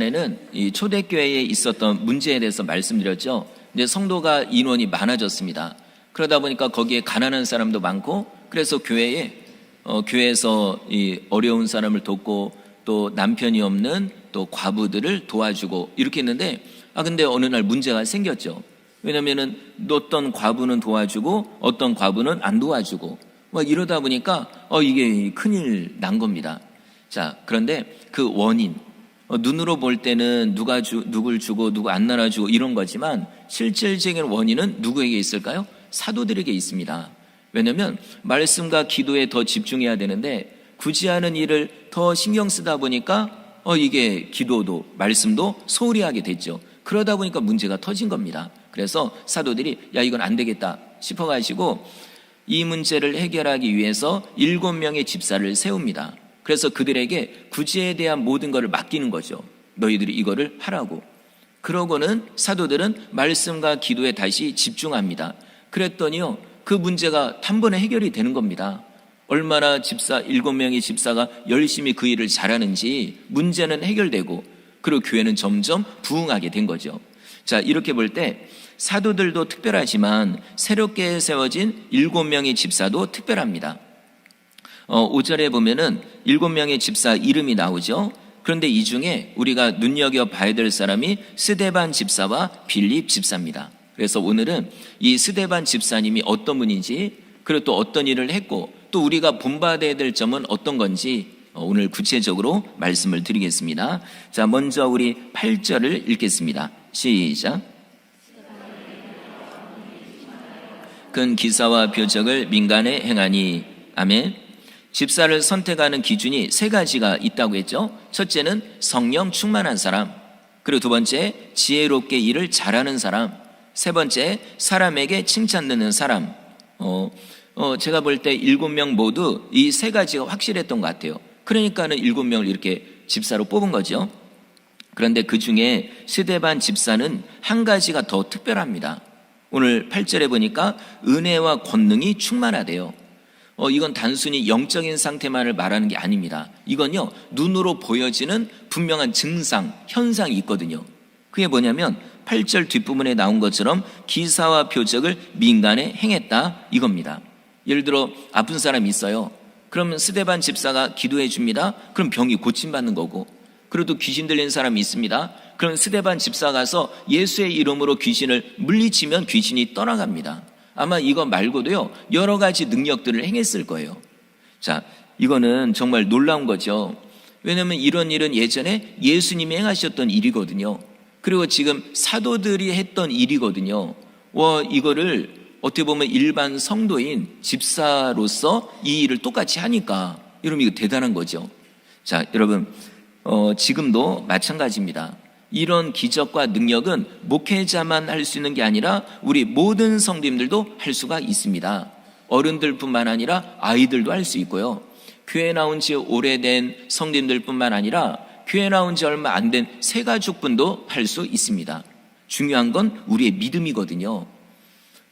에는 이 초대교회에 있었던 문제에 대해서 말씀드렸죠. 이제 성도가 인원이 많아졌습니다. 그러다 보니까 거기에 가난한 사람도 많고, 그래서 교회에서 이 어려운 사람을 돕고 또 남편이 없는 또 과부들을 도와주고 이렇게 했는데, 근데 어느 날 문제가 생겼죠. 왜냐면은 어떤 과부는 도와주고 어떤 과부는 안 도와주고 이러다 보니까 이게 큰일 난 겁니다. 자, 그런데 그 원인, 눈으로 볼 때는 누굴 주고 누구 안 나눠주고 이런 거지만 실질적인 원인은 누구에게 있을까요? 사도들에게 있습니다. 왜냐하면 말씀과 기도에 더 집중해야 되는데 굳이 하는 일을 더 신경 쓰다 보니까 이게 기도도 말씀도 소홀히 하게 됐죠. 그러다 보니까 문제가 터진 겁니다. 그래서 사도들이 이건 안 되겠다 싶어가지고 이 문제를 해결하기 위해서 7명의 집사를 세웁니다. 그래서 그들에게 구제에 대한 모든 것을 맡기는 거죠. 너희들이 이거를 하라고. 그러고는 사도들은 말씀과 기도에 다시 집중합니다. 그랬더니요, 그 문제가 단번에 해결이 되는 겁니다. 얼마나 7명의 집사가 열심히 그 일을 잘하는지 문제는 해결되고, 그리고 교회는 점점 부흥하게 된 거죠. 자, 이렇게 볼 때 사도들도 특별하지만 새롭게 세워진 7명의 집사도 특별합니다. 5절에 보면은 7명의 집사 이름이 나오죠. 그런데 이 중에 우리가 눈여겨봐야 될 사람이 스데반 집사와 빌립 집사입니다. 그래서 오늘은 이 스데반 집사님이 어떤 분인지, 그리고 또 어떤 일을 했고, 또 우리가 본받아야 될 점은 어떤 건지 오늘 구체적으로 말씀을 드리겠습니다. 자, 먼저 우리 8절을 읽겠습니다. 시작. 큰 기사와 표적을 민간에 행하니. 아멘. 집사를 선택하는 기준이 3가지가 있다고 했죠. 첫째는 성령 충만한 사람, 그리고 두 번째 지혜롭게 일을 잘하는 사람, 세 번째 사람에게 칭찬 듣는 사람. 제가 볼 때 7명 모두 이 3가지가 확실했던 것 같아요. 그러니까는 7명을 이렇게 집사로 뽑은 거죠. 그런데 그 중에 스데반 집사는 한 가지가 더 특별합니다. 오늘 8절에 보니까 은혜와 권능이 충만하대요. 이건 단순히 영적인 상태만을 말하는 게 아닙니다. 이건요, 눈으로 보여지는 분명한 증상, 현상이 있거든요. 그게 뭐냐면 8절 뒷부분에 나온 것처럼 기사와 표적을 민간에 행했다, 이겁니다. 예를 들어 아픈 사람이 있어요. 그러면 스데반 집사가 기도해 줍니다. 그럼 병이 고침받는 거고, 그래도 귀신 들린 사람이 있습니다. 그럼 스데반 집사가 가서 예수의 이름으로 귀신을 물리치면 귀신이 떠나갑니다. 아마 이거 말고도요, 여러 가지 능력들을 행했을 거예요. 자, 이거는 정말 놀라운 거죠. 왜냐하면 이런 일은 예전에 예수님이 행하셨던 일이거든요. 그리고 지금 사도들이 했던 일이거든요. 이거를 어떻게 보면 일반 성도인 집사로서 이 일을 똑같이 하니까 여러분 이거 대단한 거죠. 자, 여러분 지금도 마찬가지입니다. 이런 기적과 능력은 목회자만 할 수 있는 게 아니라 우리 모든 성도님들도 할 수가 있습니다. 어른들뿐만 아니라 아이들도 할 수 있고요. 교회 나온 지 오래된 성도님들뿐만 아니라 교회 나온 지 얼마 안 된 새가족분도 할 수 있습니다. 중요한 건 우리의 믿음이거든요.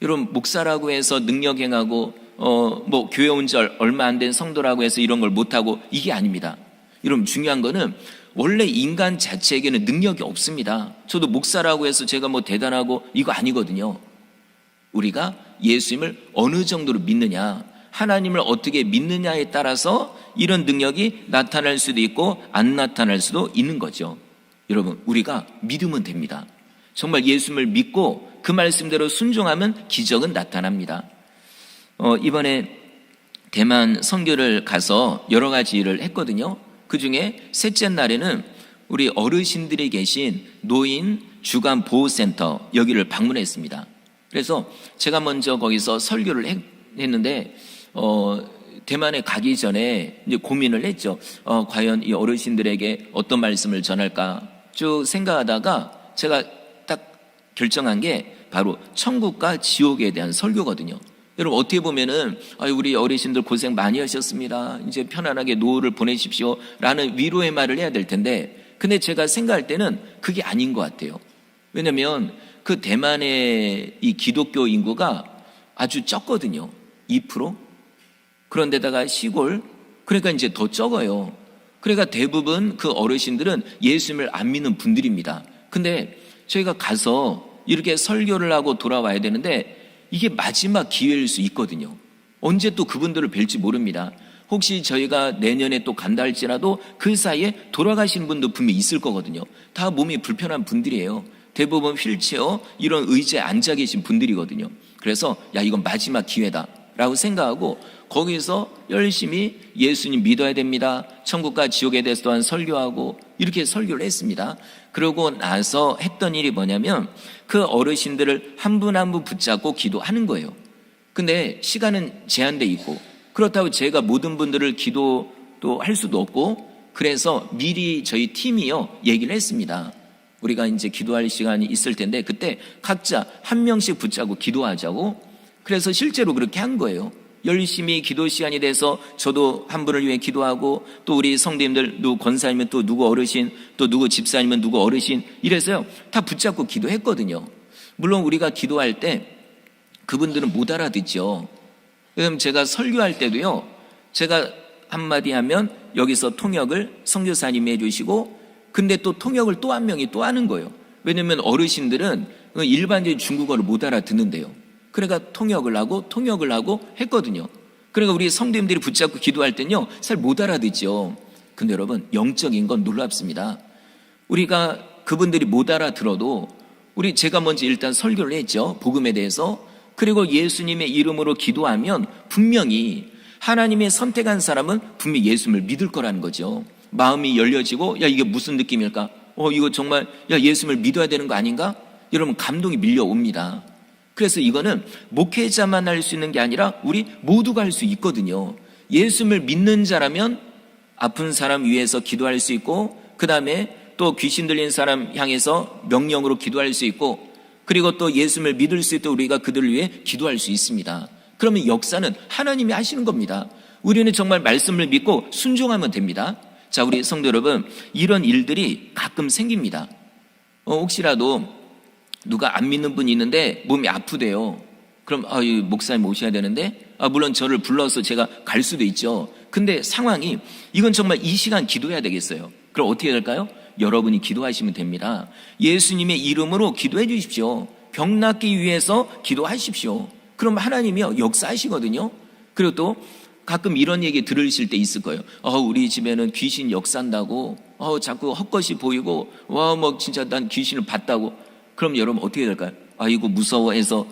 여러분, 목사라고 해서 능력 행하고 교회 온 지 얼마 안 된 성도라고 해서 이런 걸 못하고, 이게 아닙니다. 여러분, 중요한 거는 원래 인간 자체에게는 능력이 없습니다. 저도 목사라고 해서 제가 대단하고 이거 아니거든요. 우리가 예수님을 어느 정도로 믿느냐, 하나님을 어떻게 믿느냐에 따라서 이런 능력이 나타날 수도 있고 안 나타날 수도 있는 거죠. 여러분, 우리가 믿으면 됩니다. 정말 예수님을 믿고 그 말씀대로 순종하면 기적은 나타납니다. 이번에 대만 선교를 가서 여러 가지 일을 했거든요. 그 중에 셋째 날에는 우리 어르신들이 계신 노인 주간 보호센터, 여기를 방문했습니다. 그래서 제가 먼저 거기서 설교를 했는데 대만에 가기 전에 이제 고민을 했죠. 과연 이 어르신들에게 어떤 말씀을 전할까 쭉 생각하다가 제가 딱 결정한 게 바로 천국과 지옥에 대한 설교거든요. 여러분, 어떻게 보면은 우리 어르신들 고생 많이 하셨습니다, 이제 편안하게 노후를 보내십시오 라는 위로의 말을 해야 될 텐데, 근데 제가 생각할 때는 그게 아닌 것 같아요. 왜냐하면 그 대만의 이 기독교 인구가 아주 적거든요. 2%. 그런데다가 시골, 그러니까 이제 더 적어요. 그러니까 대부분 그 어르신들은 예수님을 안 믿는 분들입니다. 근데 저희가 가서 이렇게 설교를 하고 돌아와야 되는데 이게 마지막 기회일 수 있거든요. 언제 또 그분들을 뵐지 모릅니다. 혹시 저희가 내년에 또 간다 할지라도 그 사이에 돌아가시는 분도 분명히 있을 거거든요. 다 몸이 불편한 분들이에요. 대부분 휠체어 이런 의자에 앉아 계신 분들이거든요. 그래서 이건 마지막 기회다 라고 생각하고 거기서 열심히 예수님 믿어야 됩니다, 천국과 지옥에 대해서 또한 설교하고 이렇게 설교를 했습니다. 그러고 나서 했던 일이 뭐냐면 그 어르신들을 한 분 한 분 붙잡고 기도하는 거예요. 근데 시간은 제한돼 있고 그렇다고 제가 모든 분들을 기도도 할 수도 없고, 그래서 미리 저희 팀이요 얘기를 했습니다. 우리가 이제 기도할 시간이 있을 텐데 그때 각자 한 명씩 붙잡고 기도하자고. 그래서 실제로 그렇게 한 거예요. 열심히 기도 시간이 돼서 저도 한 분을 위해 기도하고, 또 우리 성도님들 누구 권사님은 또 누구 어르신, 또 누구 집사님은 누구 어르신, 이래서요 다 붙잡고 기도했거든요. 물론 우리가 기도할 때 그분들은 못 알아듣죠. 그럼 제가 설교할 때도요, 제가 한마디 하면 여기서 통역을 선교사님이 해주시고, 근데 또 통역을 또 한 명이 또 하는 거예요. 왜냐면 어르신들은 일반적인 중국어를 못 알아듣는데요. 그러니까 통역을 하고 했거든요. 그러니까 우리 성도님들이 붙잡고 기도할 때는요 잘 못 알아듣죠. 근데 여러분, 영적인 건 놀랍습니다. 우리가 그분들이 못 알아들어도 제가 먼저 일단 설교를 했죠, 복음에 대해서. 그리고 예수님의 이름으로 기도하면 분명히 하나님의 선택한 사람은 분명히 예수님을 믿을 거라는 거죠. 마음이 열려지고 이게 무슨 느낌일까? 이거 정말 예수님을 믿어야 되는 거 아닌가? 여러분, 감동이 밀려옵니다. 그래서 이거는 목회자만 할 수 있는 게 아니라 우리 모두가 할 수 있거든요. 예수님을 믿는 자라면 아픈 사람 위해서 기도할 수 있고, 그 다음에 또 귀신 들린 사람 향해서 명령으로 기도할 수 있고, 그리고 또 예수님을 믿을 수 있도록 우리가 그들을 위해 기도할 수 있습니다. 그러면 역사는 하나님이 하시는 겁니다. 우리는 정말 말씀을 믿고 순종하면 됩니다. 자, 우리 성도 여러분, 이런 일들이 가끔 생깁니다. 혹시라도 누가 안 믿는 분이 있는데 몸이 아프대요. 그럼 목사님 오셔야 되는데, 물론 저를 불러서 제가 갈 수도 있죠. 근데 상황이, 이건 정말 이 시간 기도해야 되겠어요. 그럼 어떻게 될까요? 여러분이 기도하시면 됩니다. 예수님의 이름으로 기도해 주십시오. 병 낫기 위해서 기도하십시오. 그럼 하나님이요 역사하시거든요. 그리고 또 가끔 이런 얘기 들으실 때 있을 거예요. 우리 집에는 귀신 역사한다고, 자꾸 헛것이 보이고, 진짜 난 귀신을 봤다고. 그럼 여러분 어떻게 될까요? 이거 무서워해서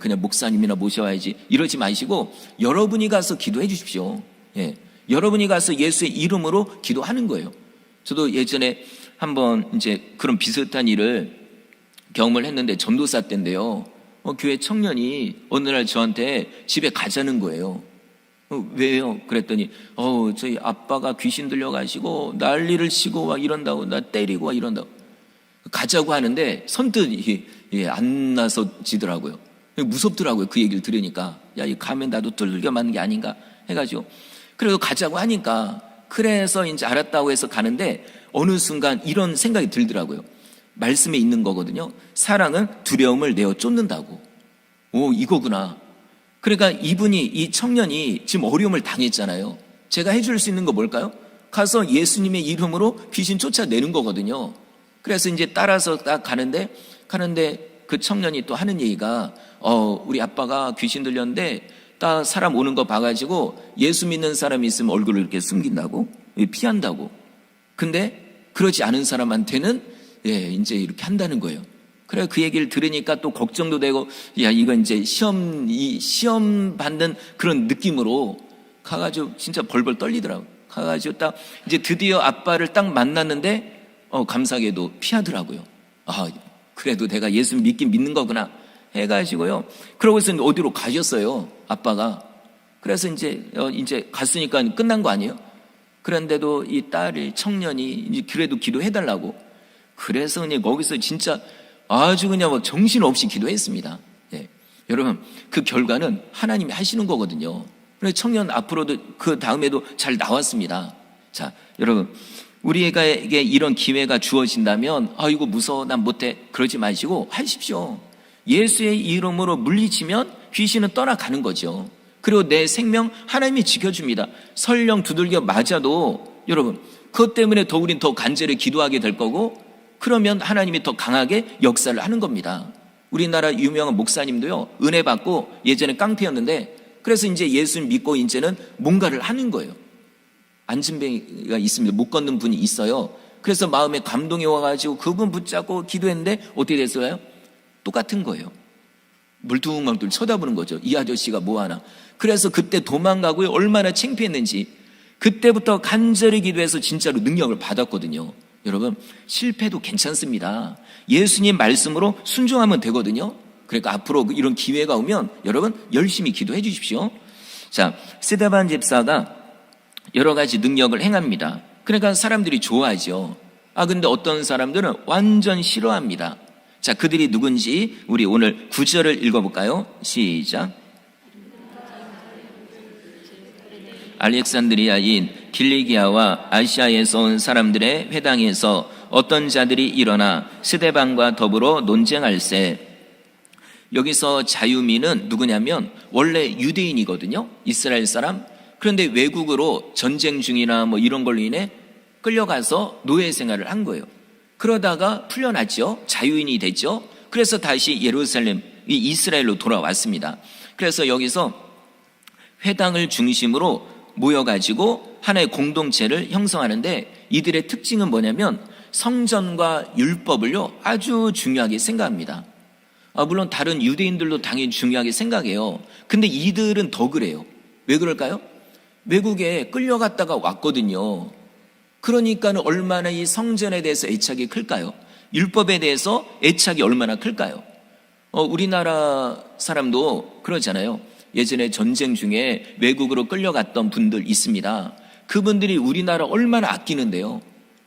그냥 목사님이나 모셔와야지, 이러지 마시고 여러분이 가서 기도해 주십시오. 여러분이 가서 예수의 이름으로 기도하는 거예요. 저도 예전에 한번 이제 그런 비슷한 일을 경험을 했는데, 전도사 때인데요. 교회 청년이 어느 날 저한테 집에 가자는 거예요. 왜요? 그랬더니 저희 아빠가 귀신 들려가시고 난리를 치고 막 이런다고, 나 때리고 막 이런다고. 가자고 하는데 선뜻 안 나서지더라고요. 무섭더라고요. 그 얘기를 들으니까. 이 가면 나도 뚫겨 맞는 게 아닌가 해가지고, 그래도 가자고 하니까, 그래서 이제 알았다고 해서 가는데 어느 순간 이런 생각이 들더라고요. 말씀에 있는 거거든요. 사랑은 두려움을 내어 쫓는다고. 이거구나. 그러니까 이 청년이 지금 어려움을 당했잖아요. 제가 해줄 수 있는 거 뭘까요? 가서 예수님의 이름으로 귀신 쫓아내는 거거든요. 그래서 이제 따라서 딱 가는데 그 청년이 또 하는 얘기가, 우리 아빠가 귀신 들렸는데 딱 사람 오는 거 봐가지고 예수 믿는 사람이 있으면 얼굴을 이렇게 숨긴다고, 피한다고. 근데 그러지 않은 사람한테는 이제 이렇게 한다는 거예요. 그래, 그 얘기를 들으니까 또 걱정도 되고, 이거 이제 시험 받는 그런 느낌으로 가가지고 진짜 벌벌 떨리더라고요. 가가지고 딱 이제 드디어 아빠를 딱 만났는데, 감사하게도 피하더라고요. 그래도 내가 예수 믿는 거구나 해가지고요. 그러고서 어디로 가셨어요, 아빠가. 그래서 이제 갔으니까 끝난 거 아니에요? 그런데도 이 딸이, 청년이 이제 그래도 기도해달라고. 그래서 그냥 거기서 진짜 아주 그냥 막 정신없이 기도했습니다. 여러분, 그 결과는 하나님이 하시는 거거든요. 그래서 청년 앞으로도 그 다음에도 잘 나왔습니다. 자, 여러분, 우리에게 이런 기회가 주어진다면 이거 무서워, 난 못해, 그러지 마시고 하십시오. 예수의 이름으로 물리치면 귀신은 떠나가는 거죠. 그리고 내 생명 하나님이 지켜줍니다. 설령 두들겨 맞아도 여러분, 그것 때문에 더 우린 더 간절히 기도하게 될 거고, 그러면 하나님이 더 강하게 역사를 하는 겁니다. 우리나라 유명한 목사님도요, 은혜 받고 예전에 깡패였는데, 그래서 이제 예수님 믿고 이제는 뭔가를 하는 거예요. 안진뱅이가 있습니다. 못 걷는 분이 있어요. 그래서 마음에 감동이 와가지고 그분 붙잡고 기도했는데 어떻게 됐어요? 똑같은 거예요. 물뚱물뚱 쳐다보는 거죠. 이 아저씨가 뭐하나. 그래서 그때 도망가고 얼마나 창피했는지, 그때부터 간절히 기도해서 진짜로 능력을 받았거든요. 여러분, 실패도 괜찮습니다. 예수님 말씀으로 순종하면 되거든요. 그러니까 앞으로 이런 기회가 오면 여러분 열심히 기도해 주십시오. 자, 스데반 집사가 여러 가지 능력을 행합니다. 그러니까 사람들이 좋아하죠. 근데 어떤 사람들은 완전 싫어합니다. 자, 그들이 누군지 우리 오늘 9절을 읽어볼까요? 시작. 알렉산드리아인 길리기아와 아시아에서 온 사람들의 회당에서 어떤 자들이 일어나 스데반과 더불어 논쟁할세. 여기서 자유민은 누구냐면 원래 유대인이거든요. 이스라엘 사람. 그런데 외국으로 전쟁 중이나 뭐 이런 걸로 인해 끌려가서 노예 생활을 한 거예요. 그러다가 풀려났죠. 자유인이 됐죠. 그래서 다시 예루살렘, 이 이스라엘로 돌아왔습니다. 그래서 여기서 회당을 중심으로 모여가지고 하나의 공동체를 형성하는데, 이들의 특징은 뭐냐면 성전과 율법을요 아주 중요하게 생각합니다. 물론 다른 유대인들도 당연히 중요하게 생각해요. 근데 이들은 더 그래요. 왜 그럴까요? 외국에 끌려갔다가 왔거든요. 그러니까 얼마나 이 성전에 대해서 애착이 클까요? 율법에 대해서 애착이 얼마나 클까요? 우리나라 사람도 그러잖아요. 예전에 전쟁 중에 외국으로 끌려갔던 분들 있습니다. 그분들이 우리나라 얼마나 아끼는데요.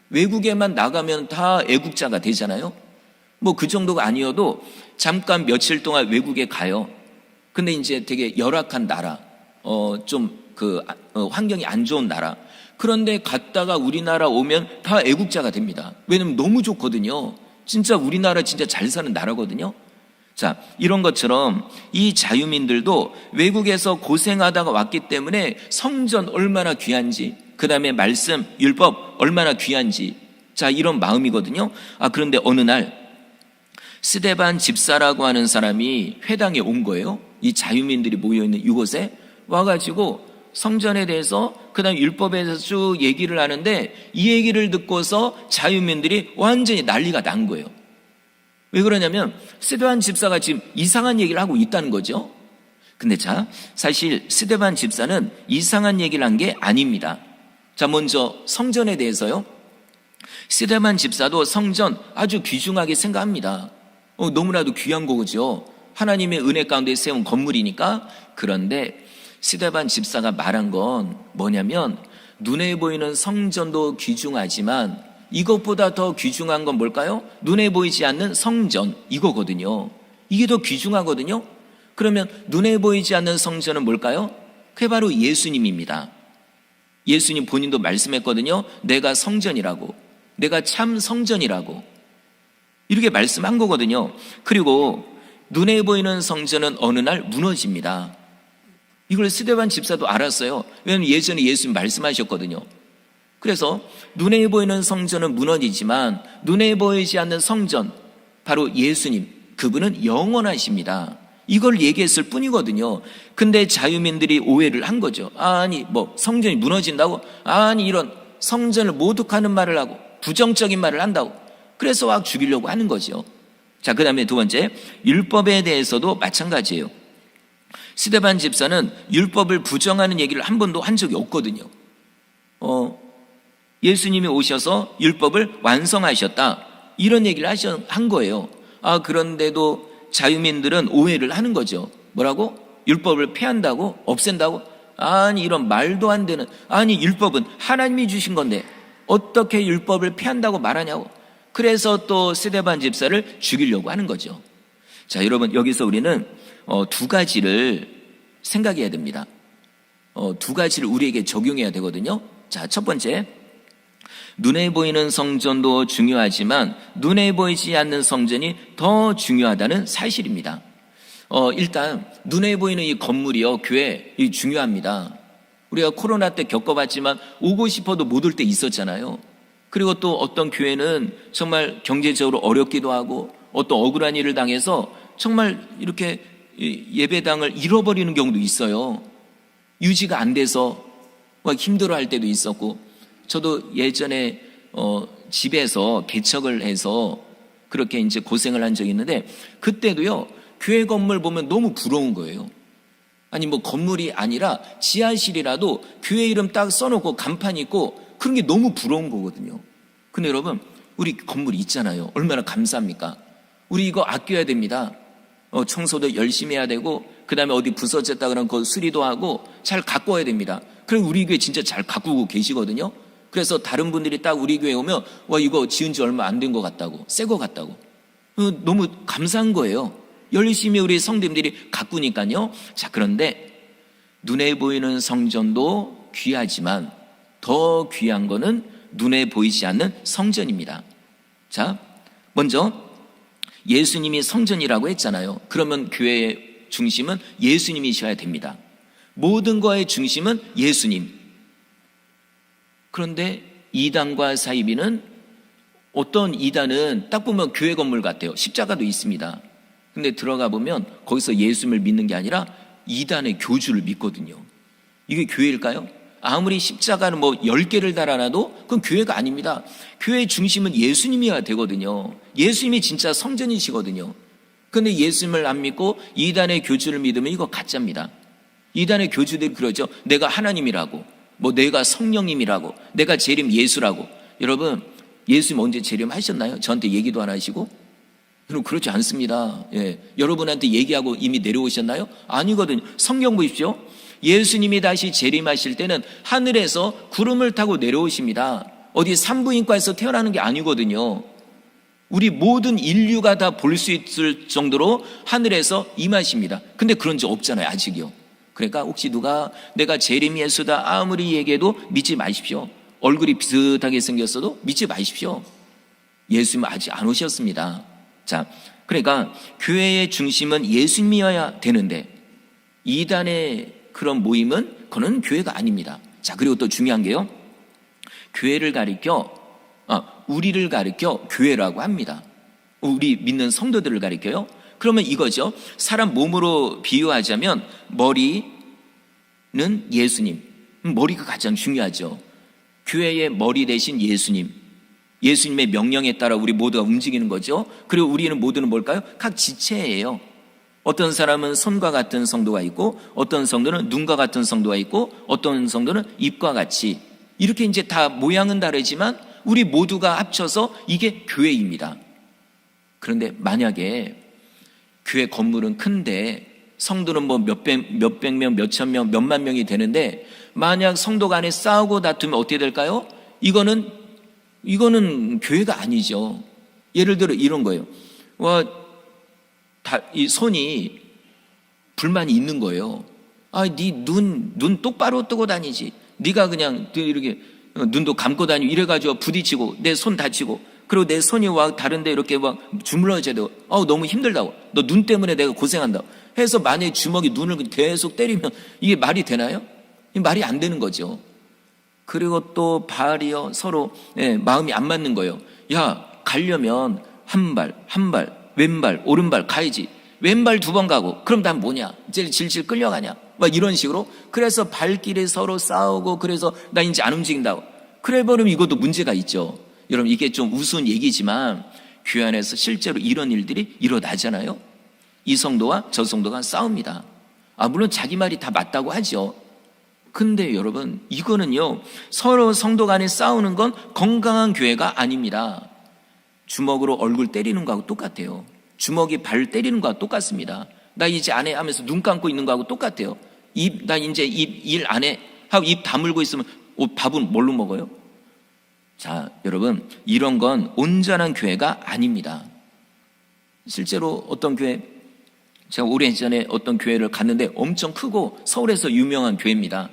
외국에만 나가면 다 애국자가 되잖아요. 뭐 그 정도가 아니어도 잠깐 며칠 동안 외국에 가요. 근데 이제 되게 열악한 나라, 환경이 안 좋은 나라. 그런데 갔다가 우리나라 오면 다 애국자가 됩니다. 왜냐면 너무 좋거든요. 진짜 우리나라 진짜 잘 사는 나라거든요. 자, 이런 것처럼 이 자유민들도 외국에서 고생하다가 왔기 때문에 성전 얼마나 귀한지, 그 다음에 말씀, 율법 얼마나 귀한지, 자, 이런 마음이거든요. 그런데 어느 날 스데반 집사라고 하는 사람이 회당에 온 거예요. 이 자유민들이 모여있는 이곳에 와가지고 성전에 대해서, 그 다음에 율법에 대해서 쭉 얘기를 하는데, 이 얘기를 듣고서 자유민들이 완전히 난리가 난 거예요. 왜 그러냐면 스데반 집사가 지금 이상한 얘기를 하고 있다는 거죠. 근데 자, 사실 스데반 집사는 이상한 얘기를 한 게 아닙니다. 자, 먼저 성전에 대해서요. 스데반 집사도 성전 아주 귀중하게 생각합니다. 너무나도 귀한 거죠. 하나님의 은혜 가운데 세운 건물이니까. 그런데 스데반 집사가 말한 건 뭐냐면, 눈에 보이는 성전도 귀중하지만 이것보다 더 귀중한 건 뭘까요? 눈에 보이지 않는 성전, 이거거든요. 이게 더 귀중하거든요. 그러면 눈에 보이지 않는 성전은 뭘까요? 그게 바로 예수님입니다. 예수님 본인도 말씀했거든요. 내가 성전이라고, 내가 참 성전이라고 이렇게 말씀한 거거든요. 그리고 눈에 보이는 성전은 어느 날 무너집니다. 이걸 스데반 집사도 알았어요. 왜냐하면 예전에 예수님 말씀하셨거든요. 그래서 눈에 보이는 성전은 무너지지만 눈에 보이지 않는 성전, 바로 예수님, 그분은 영원하십니다. 이걸 얘기했을 뿐이거든요. 근데 자유민들이 오해를 한 거죠. 아니 뭐 성전이 무너진다고? 아니 이런 성전을 모독하는 말을 하고 부정적인 말을 한다고. 그래서 막 죽이려고 하는 거죠. 자, 그 다음에 두 번째, 율법에 대해서도 마찬가지예요. 스데반 집사는 율법을 부정하는 얘기를 한 번도 한 적이 없거든요. 예수님이 오셔서 율법을 완성하셨다, 이런 얘기를 한 거예요. 그런데도 자유민들은 오해를 하는 거죠. 뭐라고? 율법을 폐한다고? 없앤다고? 아니 이런 말도 안 되는, 아니 율법은 하나님이 주신 건데 어떻게 율법을 폐한다고 말하냐고. 그래서 또 스데반 집사를 죽이려고 하는 거죠. 자, 여러분, 여기서 우리는 두 가지를 생각해야 됩니다. 두 가지를 우리에게 적용해야 되거든요. 자, 첫 번째, 눈에 보이는 성전도 중요하지만 눈에 보이지 않는 성전이 더 중요하다는 사실입니다. 일단 눈에 보이는 이 건물이요, 교회, 이 중요합니다. 우리가 코로나 때 겪어봤지만 오고 싶어도 못 올 때 있었잖아요. 그리고 또 어떤 교회는 정말 경제적으로 어렵기도 하고 어떤 억울한 일을 당해서 정말 이렇게 예배당을 잃어버리는 경우도 있어요. 유지가 안 돼서 막 힘들어할 때도 있었고, 저도 예전에 집에서 개척을 해서 그렇게 이제 고생을 한 적이 있는데, 그때도요 교회 건물 보면 너무 부러운 거예요. 아니 뭐 건물이 아니라 지하실이라도 교회 이름 딱 써놓고 간판 있고 그런 게 너무 부러운 거거든요. 근데 여러분, 우리 건물이 있잖아요. 얼마나 감사합니까? 우리 이거 아껴야 됩니다. 청소도 열심히 해야 되고, 그 다음에 어디 부서졌다 그러면 그거 수리도 하고 잘 가꿔야 됩니다. 그리고 우리 교회 진짜 잘 가꾸고 계시거든요. 그래서 다른 분들이 딱 우리 교회 오면 와, 이거 지은 지 얼마 안 된 것 같다고, 새 것 같다고. 너무 감사한 거예요. 열심히 우리 성도님들이 가꾸니까요. 자, 그런데 눈에 보이는 성전도 귀하지만 더 귀한 거는 눈에 보이지 않는 성전입니다. 자, 먼저 예수님이 성전이라고 했잖아요. 그러면 교회의 중심은 예수님이셔야 됩니다. 모든 거의 중심은 예수님. 그런데 이단과 사이비는, 어떤 이단은 딱 보면 교회 건물 같아요. 십자가도 있습니다. 근데 들어가 보면 거기서 예수님을 믿는 게 아니라 이단의 교주를 믿거든요. 이게 교회일까요? 아무리 십자가는 뭐 10개를 달아놔도 그건 교회가 아닙니다. 교회의 중심은 예수님이어야 되거든요. 예수님이 진짜 성전이시거든요. 그런데 예수님을 안 믿고 이단의 교주를 믿으면 이거 가짜입니다. 이단의 교주들이 그러죠. 내가 하나님이라고, 뭐 내가 성령님이라고, 내가 재림 예수라고. 여러분, 예수님 언제 재림하셨나요? 저한테 얘기도 안 하시고? 여러분, 그렇지 않습니다. 예. 여러분한테 얘기하고 이미 내려오셨나요? 아니거든요. 성경 보십시오. 예수님이 다시 재림하실 때는 하늘에서 구름을 타고 내려오십니다. 어디 산부인과에서 태어나는 게 아니거든요. 우리 모든 인류가 다 볼 수 있을 정도로 하늘에서 임하십니다. 근데 그런 적 없잖아요, 아직이요. 그러니까 혹시 누가 내가 재림 예수다 아무리 얘기해도 믿지 마십시오. 얼굴이 비슷하게 생겼어도 믿지 마십시오. 예수님 아직 안 오셨습니다. 자, 그러니까 교회의 중심은 예수님이어야 되는데 이단의 그런 모임은 그건 교회가 아닙니다. 자, 그리고 또 중요한 게요, 교회를 가리켜 우리를 가리켜 교회라고 합니다. 우리 믿는 성도들을 가리켜요. 그러면 이거죠. 사람 몸으로 비유하자면 머리는 예수님, 머리가 가장 중요하죠. 교회의 머리 대신 예수님, 예수님의 명령에 따라 우리 모두가 움직이는 거죠. 그리고 우리는 모두는 뭘까요? 각 지체예요. 어떤 사람은 손과 같은 성도가 있고, 어떤 성도는 눈과 같은 성도가 있고, 어떤 성도는 입과 같이, 이렇게 이제 다 모양은 다르지만 우리 모두가 합쳐서 이게 교회입니다. 그런데 만약에 교회 건물은 큰데 성도는 뭐 몇백 명, 몇천 명, 몇만 명이 되는데 만약 성도 간에 싸우고 다투면 어떻게 될까요? 이거는 교회가 아니죠. 예를 들어 이런 거예요. 이 손이 불만이 있는 거예요. 네 눈 똑바로 뜨고 다니지. 네가 그냥 이렇게 눈도 감고 다니고 이래가지고 부딪히고 내 손 다치고, 그리고 내 손이 다른데 이렇게 막 주물러져야 되고, 너무 힘들다고, 너 눈 때문에 내가 고생한다고 해서 만약에 주먹이 눈을 계속 때리면 이게 말이 되나요? 이게 말이 안 되는 거죠. 그리고 또 발이요, 서로 마음이 안 맞는 거예요. 야, 가려면 한 발, 왼발, 오른발 가야지. 왼발 2번 가고, 그럼 난 뭐냐? 이제 질질 끌려가냐? 막 이런 식으로. 그래서 발길에 서로 싸우고, 그래서 나 이제 안 움직인다고. 그래 버리면 이것도 문제가 있죠. 여러분, 이게 좀 우스운 얘기지만 교회 안에서 실제로 이런 일들이 일어나잖아요. 이 성도와 저 성도가 싸웁니다. 물론 자기 말이 다 맞다고 하죠. 근데 여러분, 이거는요, 서로 성도 간에 싸우는 건 건강한 교회가 아닙니다. 주먹으로 얼굴 때리는 거하고 똑같아요. 주먹이 발 때리는 거하고 똑같습니다. 나 이제 안 해 하면서 눈 감고 있는 거하고 똑같아요. 나 이제 일 안 해 하고 입 다물고 있으면 밥은 뭘로 먹어요? 자, 여러분, 이런 건 온전한 교회가 아닙니다. 실제로 어떤 교회, 제가 오래전에 어떤 교회를 갔는데 엄청 크고 서울에서 유명한 교회입니다.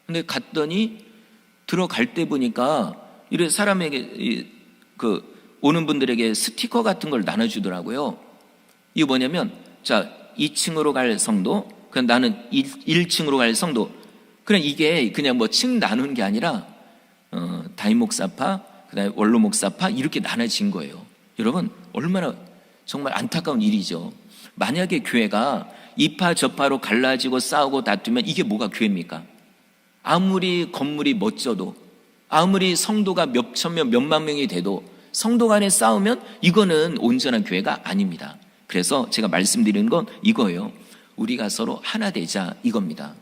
근데 갔더니 들어갈 때 보니까 이래 사람에게 오는 분들에게 스티커 같은 걸 나눠주더라고요. 이게 뭐냐면, 자, 2층으로 갈 성도, 나는 1층으로 갈 성도, 그냥 이게 그냥 뭐 층 나누는 게 아니라 담임 목사파, 그다음에 원로 목사파 이렇게 나눠진 거예요. 여러분 얼마나 정말 안타까운 일이죠. 만약에 교회가 이파 저파로 갈라지고 싸우고 다투면 이게 뭐가 교회입니까? 아무리 건물이 멋져도, 아무리 성도가 몇 천명 몇만 명이 돼도 성도 간에 싸우면 이거는 온전한 교회가 아닙니다. 그래서 제가 말씀드리는 건 이거예요. 우리가 서로 하나 되자 이겁니다.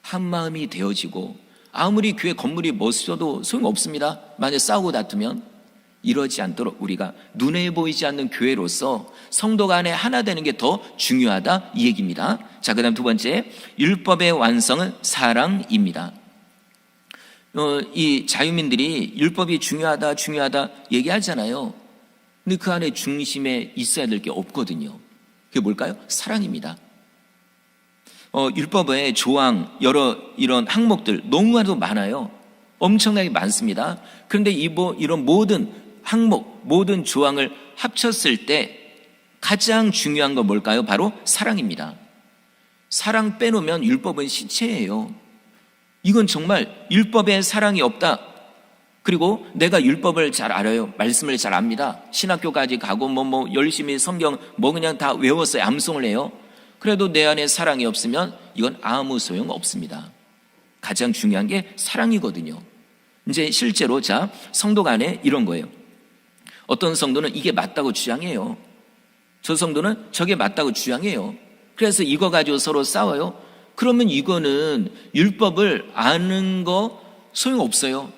한 마음이 되어지고, 아무리 교회 건물이 멋져도 소용없습니다. 만약 싸우고 다투면. 이러지 않도록 우리가 눈에 보이지 않는 교회로서 성도 간에 하나 되는 게 더 중요하다 이 얘기입니다. 자, 그 다음 두 번째, 율법의 완성은 사랑입니다. 이 자유민들이 율법이 중요하다 얘기하잖아요. 근데 그 안에 중심에 있어야 될 게 없거든요. 그게 뭘까요? 사랑입니다. 율법의 조항, 여러 이런 항목들 너무나도 많아요. 엄청나게 많습니다. 그런데 이런 모든 항목, 모든 조항을 합쳤을 때 가장 중요한 건 뭘까요? 바로 사랑입니다. 사랑 빼놓으면 율법은 시체예요. 이건 정말 율법에 사랑이 없다. 그리고 내가 율법을 잘 알아요. 말씀을 잘 압니다. 신학교까지 가고 열심히 성경 그냥 다 외웠어요. 암송을 해요. 그래도 내 안에 사랑이 없으면 이건 아무 소용 없습니다. 가장 중요한 게 사랑이거든요. 이제 실제로 성도 간에 이런 거예요. 어떤 성도는 이게 맞다고 주장해요. 저 성도는 저게 맞다고 주장해요. 그래서 이거 가지고 서로 싸워요. 그러면 이거는 율법을 아는 거 소용없어요.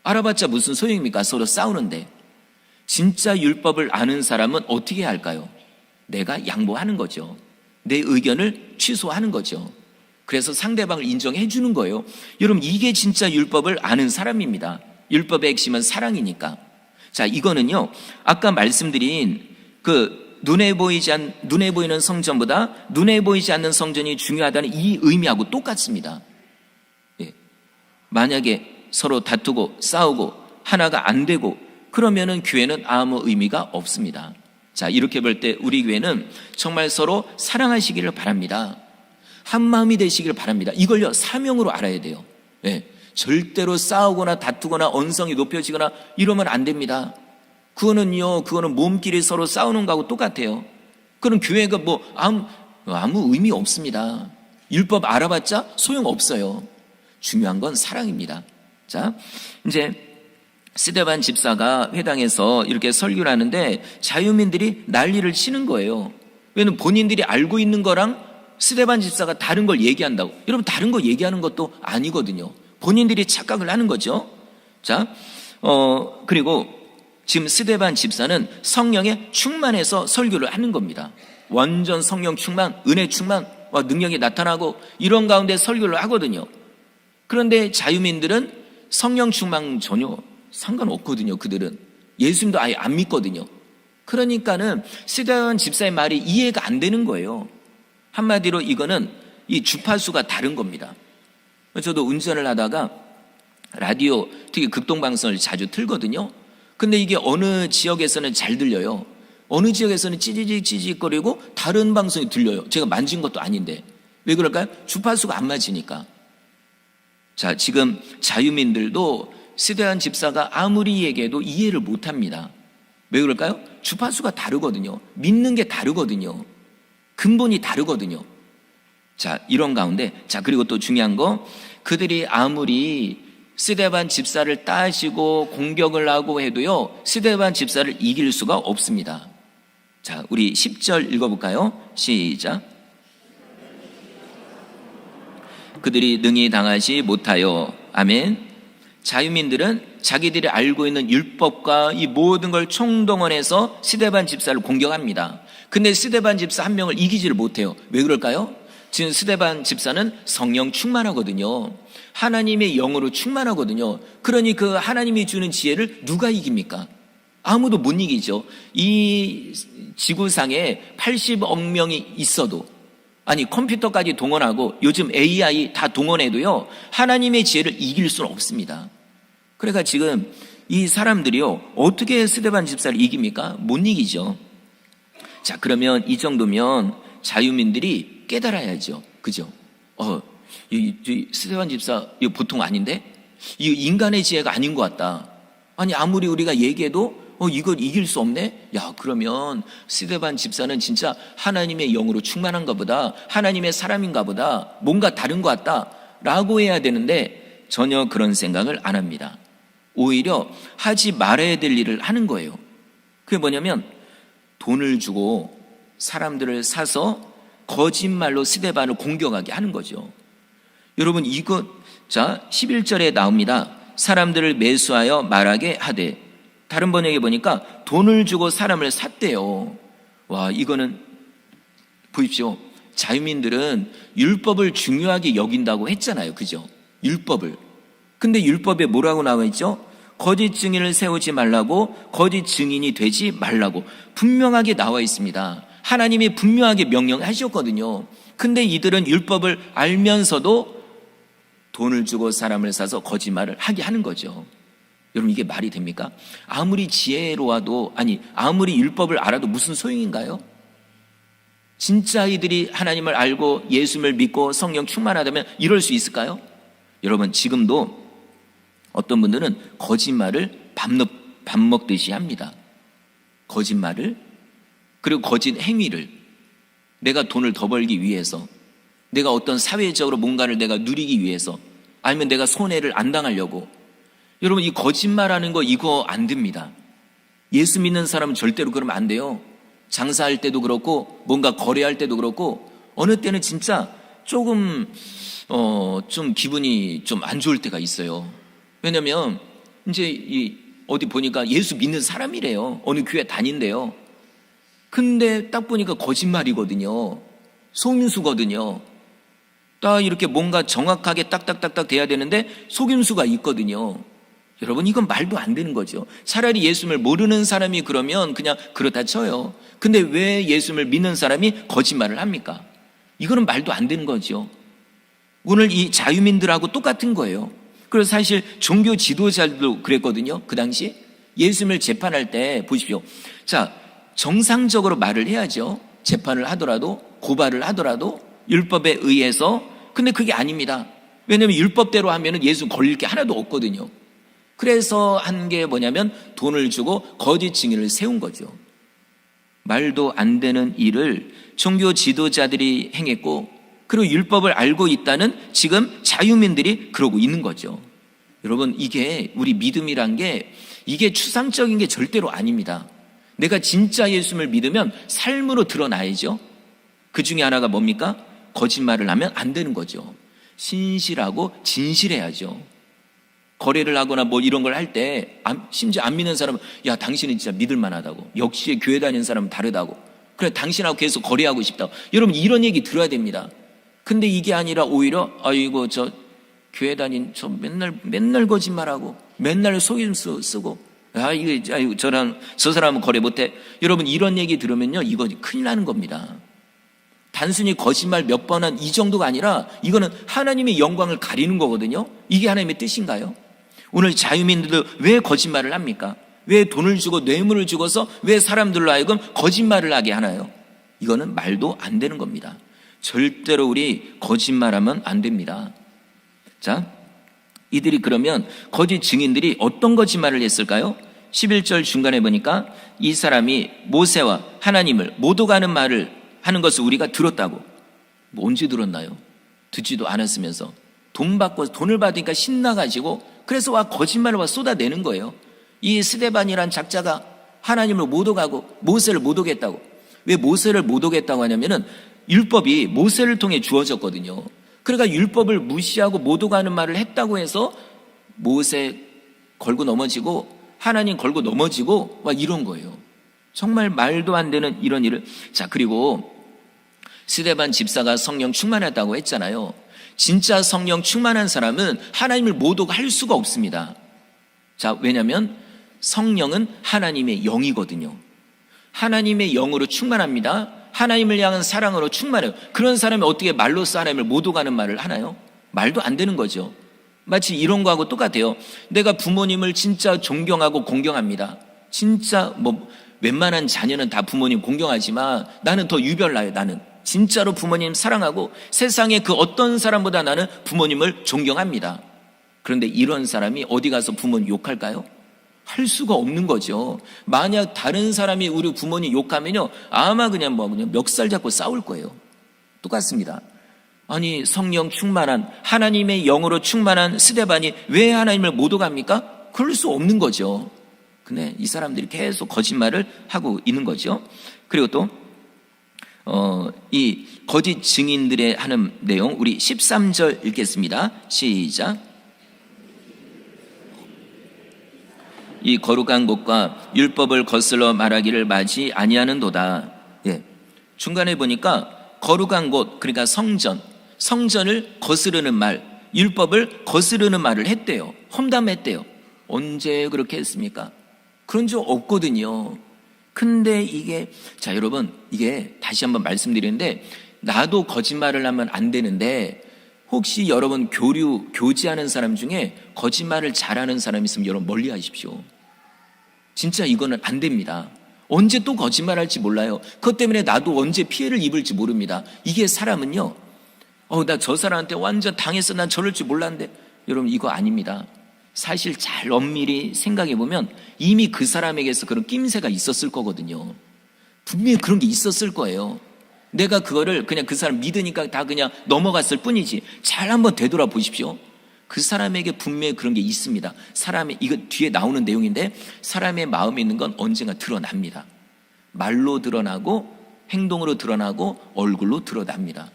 알아봤자 무슨 소용입니까? 서로 싸우는데. 진짜 율법을 아는 사람은 어떻게 해야 할까요? 내가 양보하는 거죠. 내 의견을 취소하는 거죠. 그래서 상대방을 인정해 주는 거예요. 여러분, 이게 진짜 율법을 아는 사람입니다. 율법의 핵심은 사랑이니까. 자, 이거는요, 아까 말씀드린 눈에 보이는 성전보다 눈에 보이지 않는 성전이 중요하다는 이 의미하고 똑같습니다. 예. 만약에 서로 다투고 싸우고 하나가 안 되고 그러면은 교회는 아무 의미가 없습니다. 자, 이렇게 볼 때 우리 교회는 정말 서로 사랑하시기를 바랍니다. 한 마음이 되시기를 바랍니다. 이걸요, 사명으로 알아야 돼요. 예. 절대로 싸우거나 다투거나 언성이 높여지거나 이러면 안 됩니다. 그거는 몸끼리 서로 싸우는 거하고 똑같아요. 그럼 교회가 아무 의미 없습니다. 율법 알아봤자 소용없어요. 중요한 건 사랑입니다. 자, 이제 스데반 집사가 회당에서 이렇게 설교를 하는데 자유민들이 난리를 치는 거예요. 왜냐면 본인들이 알고 있는 거랑 스데반 집사가 다른 걸 얘기한다고. 여러분, 다른 거 얘기하는 것도 아니거든요. 본인들이 착각을 하는 거죠. 자, 그리고 지금 스데반 집사는 성령에 충만해서 설교를 하는 겁니다. 완전 성령 충만, 은혜 충만, 능력이 나타나고 이런 가운데 설교를 하거든요. 그런데 자유민들은 성령 충만 전혀 상관없거든요. 그들은 예수님도 아예 안 믿거든요. 그러니까는 스데반 집사의 말이 이해가 안 되는 거예요. 한마디로 이거는 이 주파수가 다른 겁니다. 저도 운전을 하다가 라디오, 특히 극동방송을 자주 틀거든요. 근데 이게 어느 지역에서는 잘 들려요. 어느 지역에서는 찌직거리고 다른 방송이 들려요. 제가 만진 것도 아닌데. 왜 그럴까요? 주파수가 안 맞으니까. 자, 지금 자유민들도 스데반 집사가 아무리 얘기해도 이해를 못합니다. 왜 그럴까요? 주파수가 다르거든요. 믿는 게 다르거든요. 근본이 다르거든요. 자, 이런 가운데, 그리고 또 중요한 거, 그들이 아무리 스데반 집사를 따지고 공격을 하고 해도요, 스데반 집사를 이길 수가 없습니다. 자, 우리 10절 읽어볼까요? 시작. 그들이 능히 당하지 못하여. 아멘. 자유민들은 자기들이 알고 있는 율법과 이 모든 걸 총동원해서 스데반 집사를 공격합니다. 근데 스데반 집사 한 명을 이기지를 못해요. 왜 그럴까요? 지금 스데반 집사는 성령 충만하거든요. 하나님의 영으로 충만하거든요. 그러니 그 하나님이 주는 지혜를 누가 이깁니까? 아무도 못 이기죠. 이 지구상에 80억 명이 있어도, 아니 컴퓨터까지 동원하고 요즘 AI 다 동원해도요, 하나님의 지혜를 이길 수는 없습니다. 그러니까 지금 이 사람들이요, 어떻게 스데반 집사를 이깁니까? 못 이기죠. 자, 그러면 이 정도면 자유민들이 깨달아야죠. 그죠? 이 스데반 집사 이거 보통 아닌데? 이 인간의 지혜가 아닌 것 같다. 아니 아무리 우리가 얘기해도 이걸 이길 수 없네? 야, 그러면 스데반 집사는 진짜 하나님의 영으로 충만한가 보다, 하나님의 사람인가 보다, 뭔가 다른 것 같다 라고 해야 되는데 전혀 그런 생각을 안 합니다. 오히려 하지 말아야 될 일을 하는 거예요. 그게 뭐냐면 돈을 주고 사람들을 사서 거짓말로 스데반을 공격하게 하는 거죠. 여러분 이거 자 11절에 나옵니다. 사람들을 매수하여 말하게 하되, 다른 번역에 보니까 돈을 주고 사람을 샀대요. 와, 이거는 보십시오. 자유민들은 율법을 중요하게 여긴다고 했잖아요. 그죠? 율법을. 근데 율법에 뭐라고 나와 있죠? 거짓 증인을 세우지 말라고, 거짓 증인이 되지 말라고 분명하게 나와 있습니다. 하나님이 분명하게 명령하셨거든요. 근데 이들은 율법을 알면서도 돈을 주고 사람을 사서 거짓말을 하게 하는 거죠. 여러분 이게 말이 됩니까? 아무리 지혜로워도, 아니 아무리 율법을 알아도 무슨 소용인가요? 진짜 이들이 하나님을 알고 예수를 믿고 성령 충만하다면 이럴 수 있을까요? 여러분 지금도 어떤 분들은 거짓말을 밥 먹듯이 합니다. 거짓말을, 그리고 거짓 행위를, 내가 돈을 더 벌기 위해서, 내가 어떤 사회적으로 뭔가를 내가 누리기 위해서, 아니면 내가 손해를 안 당하려고. 여러분 이 거짓말하는 거 이거 안 됩니다. 예수 믿는 사람은 절대로 그러면 안 돼요. 장사할 때도 그렇고 뭔가 거래할 때도 그렇고 어느 때는 진짜 조금 좀 기분이 좀 안 좋을 때가 있어요. 왜냐면 이제 어디 보니까 예수 믿는 사람이래요. 어느 교회 다닌대요. 근데 딱 보니까 거짓말이거든요. 속임수거든요. 딱 이렇게 뭔가 정확하게 딱딱딱딱 돼야 되는데 속임수가 있거든요. 여러분 이건 말도 안 되는 거죠. 차라리 예수를 모르는 사람이 그러면 그냥 그렇다 쳐요. 근데 왜 예수를 믿는 사람이 거짓말을 합니까? 이거는 말도 안 되는 거죠. 오늘 이 자유민들하고 똑같은 거예요. 그래서 사실 종교 지도자들도 그랬거든요. 그 당시 예수를 재판할 때 보십시오. 자, 정상적으로 말을 해야죠. 재판을 하더라도, 고발을 하더라도 율법에 의해서. 근데 그게 아닙니다. 왜냐하면 율법대로 하면 예수 걸릴 게 하나도 없거든요. 그래서 한 게 뭐냐면 돈을 주고 거짓 증인을 세운 거죠. 말도 안 되는 일을 종교 지도자들이 행했고, 그리고 율법을 알고 있다는 지금 자유민들이 그러고 있는 거죠. 여러분 이게 우리 믿음이란 게 이게 추상적인 게 절대로 아닙니다. 내가 진짜 예수를 믿으면 삶으로 드러나야죠. 그 중에 하나가 뭡니까? 거짓말을 하면 안 되는 거죠. 신실하고 진실해야죠. 거래를 하거나 뭐 이런 걸 할 때 심지어 안 믿는 사람은 야 당신은 진짜 믿을 만하다고, 역시 교회 다니는 사람은 다르다고, 그래 당신하고 계속 거래하고 싶다고. 여러분 이런 얘기 들어야 됩니다. 근데 이게 아니라 오히려 아이고 저 교회 다닌 저 맨날 거짓말하고 맨날 속임수 쓰고, 이거 저 사람은 거래 못해. 여러분 이런 얘기 들으면요 이거 큰일 나는 겁니다. 단순히 거짓말 몇 번 한 이 정도가 아니라 이거는 하나님의 영광을 가리는 거거든요. 이게 하나님의 뜻인가요? 오늘 자유민들도 왜 거짓말을 합니까? 왜 돈을 주고 뇌물을 주고서 왜 사람들로 하여금 거짓말을 하게 하나요? 이거는 말도 안 되는 겁니다. 절대로 우리 거짓말하면 안 됩니다. 자, 이들이 그러면 거짓 증인들이 어떤 거짓말을 했을까요? 11절 중간에 보니까 이 사람이 모세와 하나님을 모독하는 말을 하는 것을 우리가 들었다고. 뭐 언제 들었나요? 듣지도 않았으면서 돈을 받으니까 신나가지고 그래서 와 거짓말을 와 쏟아내는 거예요. 이 스데반이란 작자가 하나님을 모독하고 모세를 모독했다고. 왜 모세를 모독했다고 하냐면은 율법이 모세를 통해 주어졌거든요. 그러니까 율법을 무시하고 모독하는 말을 했다고 해서 모세 걸고 넘어지고 하나님 걸고 넘어지고 막 이런 거예요. 정말 말도 안 되는 이런 일을. 자, 그리고 스데반 집사가 성령 충만했다고 했잖아요. 진짜 성령 충만한 사람은 하나님을 모독할 수가 없습니다. 자, 왜냐하면 성령은 하나님의 영이거든요. 하나님의 영으로 충만합니다. 하나님을 향한 사랑으로 충만해요. 그런 사람이 어떻게 말로써 하나님을 모독하는 말을 하나요? 말도 안 되는 거죠. 마치 이런 거하고 똑같아요. 내가 부모님을 진짜 존경하고 공경합니다. 진짜 웬만한 자녀는 다 부모님 공경하지만 나는 더 유별나요. 나는 진짜로 부모님 사랑하고 세상에 그 어떤 사람보다 나는 부모님을 존경합니다. 그런데 이런 사람이 어디 가서 부모님 욕할까요? 할 수가 없는 거죠. 만약 다른 사람이 우리 부모님 욕하면요, 아마 그냥 멱살 잡고 싸울 거예요. 똑같습니다. 아니, 성령 충만한, 하나님의 영으로 충만한 스데반이 왜 하나님을 못 오갑니까? 그럴 수 없는 거죠. 근데 이 사람들이 계속 거짓말을 하고 있는 거죠. 그리고 또 이 거짓 증인들의 하는 내용, 우리 13절 읽겠습니다. 시작. 이 거룩한 곳과 율법을 거슬러 말하기를 마지 아니하는도다. 예. 중간에 보니까 거룩한 곳, 그러니까 성전을 거스르는 말, 율법을 거스르는 말을 했대요. 험담했대요. 언제 그렇게 했습니까? 그런 적 없거든요. 근데 이게, 자, 여러분, 이게 다시 한번 말씀드리는데, 나도 거짓말을 하면 안 되는데, 혹시 여러분 교제하는 사람 중에 거짓말을 잘하는 사람 있으면 여러분 멀리 하십시오. 진짜 이거는 안 됩니다. 언제 또 거짓말할지 몰라요. 그것 때문에 나도 언제 피해를 입을지 모릅니다. 이게 사람은요, 나 저 사람한테 완전 당했어, 난 저럴 줄 몰랐는데, 여러분 이거 아닙니다. 사실 잘 엄밀히 생각해 보면 이미 그 사람에게서 그런 낌새가 있었을 거거든요. 분명히 그런 게 있었을 거예요. 내가 그거를 그냥 그 사람 믿으니까 다 그냥 넘어갔을 뿐이지, 잘 한번 되돌아 보십시오. 그 사람에게 분명히 그런 게 있습니다. 사람의, 이거 뒤에 나오는 내용인데, 사람의 마음에 있는 건 언젠가 드러납니다. 말로 드러나고 행동으로 드러나고 얼굴로 드러납니다.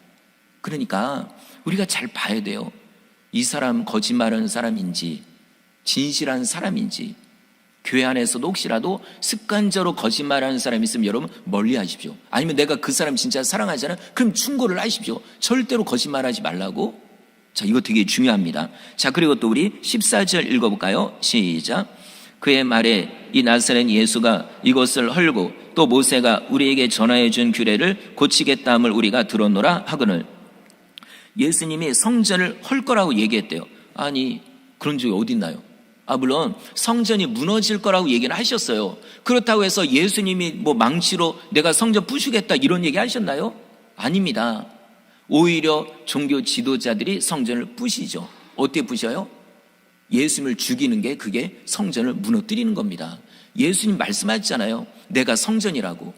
그러니까 우리가 잘 봐야 돼요. 이 사람 거짓말하는 사람인지 진실한 사람인지. 교회 안에서도 혹시라도 습관적으로 거짓말하는 사람이 있으면 여러분 멀리 하십시오. 아니면 내가 그 사람 진짜 사랑하잖아요. 그럼 충고를 하십시오. 절대로 거짓말하지 말라고. 자, 이거 되게 중요합니다. 자, 그리고 또 우리 14절 읽어볼까요? 시작. 그의 말에 이 나사렛 예수가 이것을 헐고 또 모세가 우리에게 전하여 준 규례를 고치겠다 함을 우리가 들었노라 하거늘. 예수님이 성전을 헐 거라고 얘기했대요. 아니, 그런 적이 어디 있나요? 물론 성전이 무너질 거라고 얘기는 하셨어요. 그렇다고 해서 예수님이 망치로 내가 성전 부수겠다 이런 얘기 하셨나요? 아닙니다. 오히려 종교 지도자들이 성전을 부시죠. 어떻게 부셔요? 예수님을 죽이는 게 그게 성전을 무너뜨리는 겁니다. 예수님 말씀하셨잖아요. 내가 성전이라고.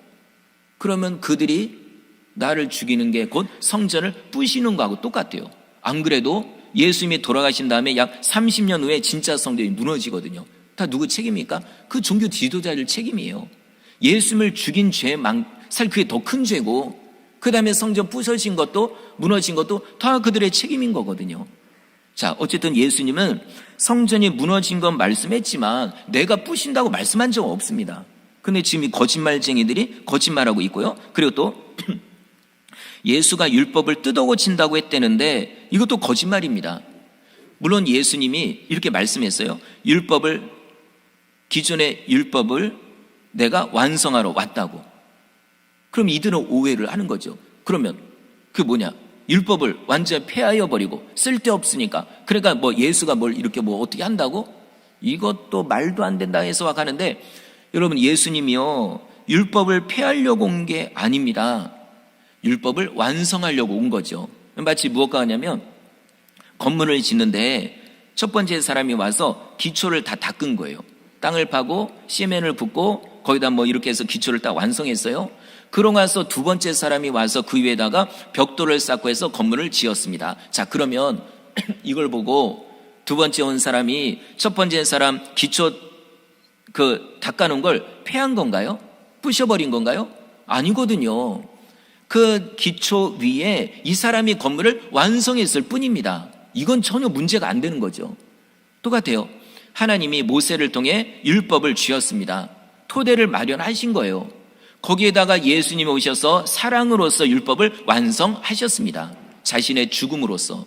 그러면 그들이 나를 죽이는 게 곧 성전을 부시는 거하고 똑같아요. 안 그래도 예수님이 돌아가신 다음에 약 30년 후에 진짜 성전이 무너지거든요. 다 누구 책임입니까? 그 종교 지도자들 책임이에요. 예수님을 죽인 죄, 사실 그게 더 큰 죄고, 그 다음에 성전 부서진 것도 무너진 것도 다 그들의 책임인 거거든요. 자, 어쨌든 예수님은 성전이 무너진 건 말씀했지만 내가 부신다고 말씀한 적 없습니다. 근데 지금 이 거짓말쟁이들이 거짓말하고 있고요. 그리고 또 예수가 율법을 뜯어고친다고 했다는데 이것도 거짓말입니다. 물론 예수님이 이렇게 말씀했어요. 기존의 율법을 내가 완성하러 왔다고. 그럼 이들은 오해를 하는 거죠. 그러면 그 뭐냐? 율법을 완전히 폐하여 버리고 쓸데없으니까, 그러니까 예수가 뭘 이렇게 어떻게 한다고? 이것도 말도 안 된다 해서 가는데, 여러분 예수님이요 율법을 폐하려고 온 게 아닙니다. 율법을 완성하려고 온 거죠. 마치 무엇과 하냐면, 건물을 짓는데 첫 번째 사람이 와서 기초를 다 닦은 거예요. 땅을 파고 시멘을 붓고 거기다 이렇게 해서 기초를 딱 완성했어요. 그러고 나서 두 번째 사람이 와서 그 위에다가 벽돌을 쌓고 해서 건물을 지었습니다. 자, 그러면 이걸 보고 두 번째 온 사람이 첫 번째 사람 기초 닦아놓은 걸 폐한 건가요? 부셔버린 건가요? 아니거든요. 그 기초 위에 이 사람이 건물을 완성했을 뿐입니다. 이건 전혀 문제가 안 되는 거죠. 똑같아요. 하나님이 모세를 통해 율법을 주었습니다. 토대를 마련하신 거예요. 거기에다가 예수님이 오셔서 사랑으로서 율법을 완성하셨습니다. 자신의 죽음으로써.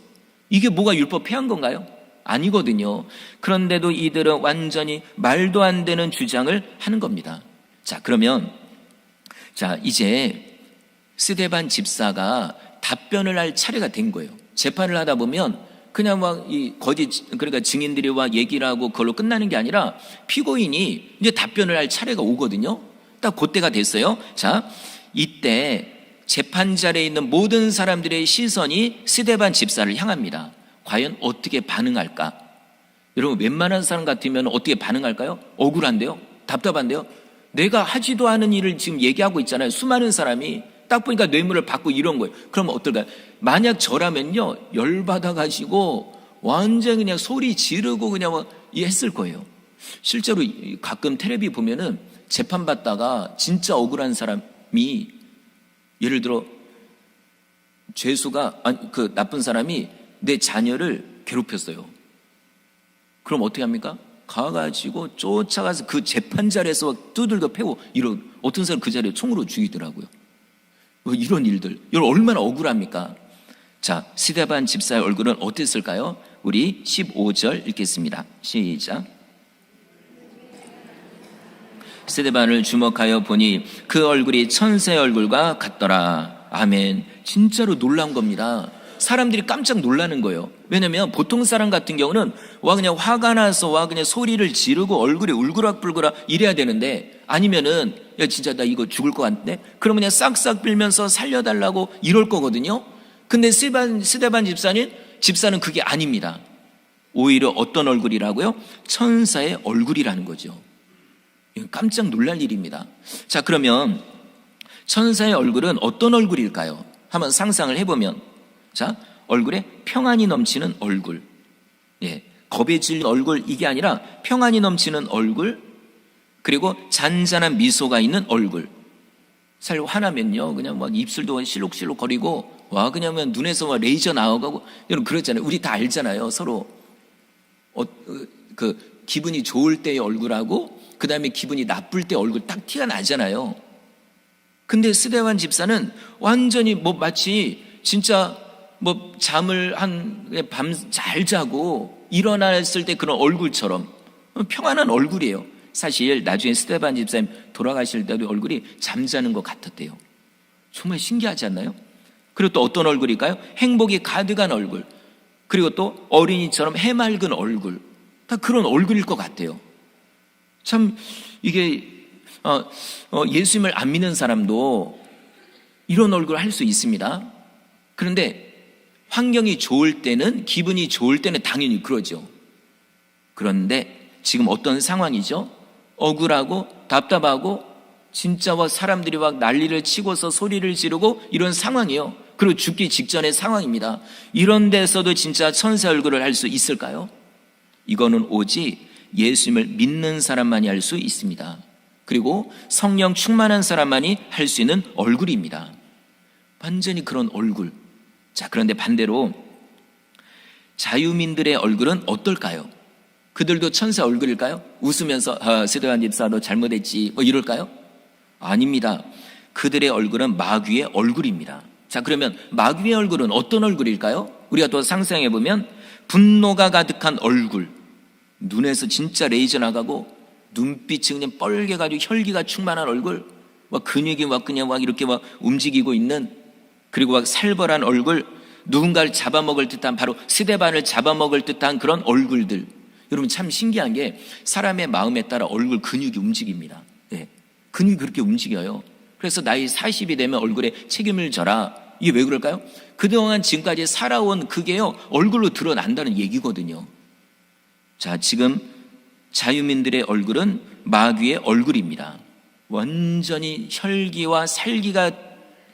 이게 뭐가 율법 폐한 건가요? 아니거든요. 그런데도 이들은 완전히 말도 안 되는 주장을 하는 겁니다. 자, 그러면 이제 스데반 집사가 답변을 할 차례가 된 거예요. 재판을 하다 보면 그냥 그러니까 증인들이 얘기를 하고 그걸로 끝나는 게 아니라 피고인이 이제 답변을 할 차례가 오거든요. 딱 그때가 됐어요. 자, 이때 재판자리에 있는 모든 사람들의 시선이 스데반 집사를 향합니다. 과연 어떻게 반응할까? 여러분, 웬만한 사람 같으면 어떻게 반응할까요? 억울한데요? 답답한데요? 내가 하지도 않은 일을 지금 얘기하고 있잖아요. 수많은 사람이 딱 보니까 뇌물을 받고 이런 거예요. 그러면 어떨까요? 만약 저라면요, 열받아가지고 완전 그냥 소리 지르고 그냥 했을 거예요. 실제로 가끔 텔레비 보면은 재판받다가 진짜 억울한 사람이, 예를 들어 죄수가, 그 나쁜 사람이 내 자녀를 괴롭혔어요. 그럼 어떻게 합니까? 가가지고 쫓아가서 그 재판자리에서 두들겨 패고, 이런, 어떤 사람 그 자리에 총으로 죽이더라고요. 뭐 이런 일들, 여러분 얼마나 억울합니까? 자, 스데반 집사의 얼굴은 어땠을까요? 우리 15절 읽겠습니다. 시작. 스데반을 주목하여 보니 그 얼굴이 천사의 얼굴과 같더라. 아멘. 진짜로 놀란 겁니다. 사람들이 깜짝 놀라는 거예요. 왜냐면 보통 사람 같은 경우는 와 그냥 화가 나서 와 그냥 소리를 지르고 얼굴이 울그락불그락 이래야 되는데, 아니면은 야 진짜 나 이거 죽을 것 같은데, 그러면 그냥 싹싹 빌면서 살려달라고 이럴 거거든요. 근데 스데반 집사는 그게 아닙니다. 오히려 어떤 얼굴이라고요? 천사의 얼굴이라는 거죠. 깜짝 놀랄 일입니다. 자, 그러면 천사의 얼굴은 어떤 얼굴일까요? 한번 상상을 해보면, 자, 얼굴에 평안이 넘치는 얼굴, 겁에 질린 얼굴, 이게 아니라 평안이 넘치는 얼굴, 그리고 잔잔한 미소가 있는 얼굴. 살 화나면요, 그냥 막 입술도 실룩실룩 거리고, 와, 그냥 눈에서 막 레이저 나오고, 여러분 그렇잖아요. 우리 다 알잖아요. 서로. 그 기분이 좋을 때의 얼굴하고, 그 다음에 기분이 나쁠 때 얼굴 딱 티가 나잖아요. 근데 스데반 집사는 완전히 마치 진짜 잠을 밤 잘 자고 일어났을 때 그런 얼굴처럼 평안한 얼굴이에요. 사실 나중에 스데반 집사님 돌아가실 때도 얼굴이 잠자는 것 같았대요. 정말 신기하지 않나요? 그리고 또 어떤 얼굴일까요? 행복이 가득한 얼굴, 그리고 또 어린이처럼 해맑은 얼굴, 다 그런 얼굴일 것 같아요. 참 이게 예수님을 안 믿는 사람도 이런 얼굴 할 수 있습니다. 그런데 환경이 좋을 때는, 기분이 좋을 때는 당연히 그러죠. 그런데 지금 어떤 상황이죠? 억울하고 답답하고 진짜 사람들이 막 난리를 치고서 소리를 지르고 이런 상황이에요. 그리고 죽기 직전의 상황입니다. 이런 데서도 진짜 천사 얼굴을 할 수 있을까요? 이거는 오직 예수님을 믿는 사람만이 할 수 있습니다. 그리고 성령 충만한 사람만이 할 수 있는 얼굴입니다. 완전히 그런 얼굴. 자, 그런데 반대로 자유민들의 얼굴은 어떨까요? 그들도 천사 얼굴일까요? 웃으면서 스데반 집사 너 잘못했지 이럴까요? 아닙니다. 그들의 얼굴은 마귀의 얼굴입니다. 자, 그러면 마귀의 얼굴은 어떤 얼굴일까요? 우리가 또 상상해 보면 분노가 가득한 얼굴, 눈에서 진짜 레이저 나가고 눈빛이 그냥 뻘개가지고 혈기가 충만한 얼굴, 막 근육이 막 그냥 막 이렇게 막 움직이고 있는, 그리고 막 살벌한 얼굴, 누군가를 잡아먹을 듯한, 바로 스데반을 잡아먹을 듯한 그런 얼굴들. 여러분 참 신기한 게 사람의 마음에 따라 얼굴 근육이 움직입니다. 근육이 그렇게 움직여요. 그래서 나이 40이 되면 얼굴에 책임을 져라. 이게 왜 그럴까요? 그동안 지금까지 살아온 그게요, 얼굴로 드러난다는 얘기거든요. 자, 지금 자유민들의 얼굴은 마귀의 얼굴입니다. 완전히 혈기와 살기가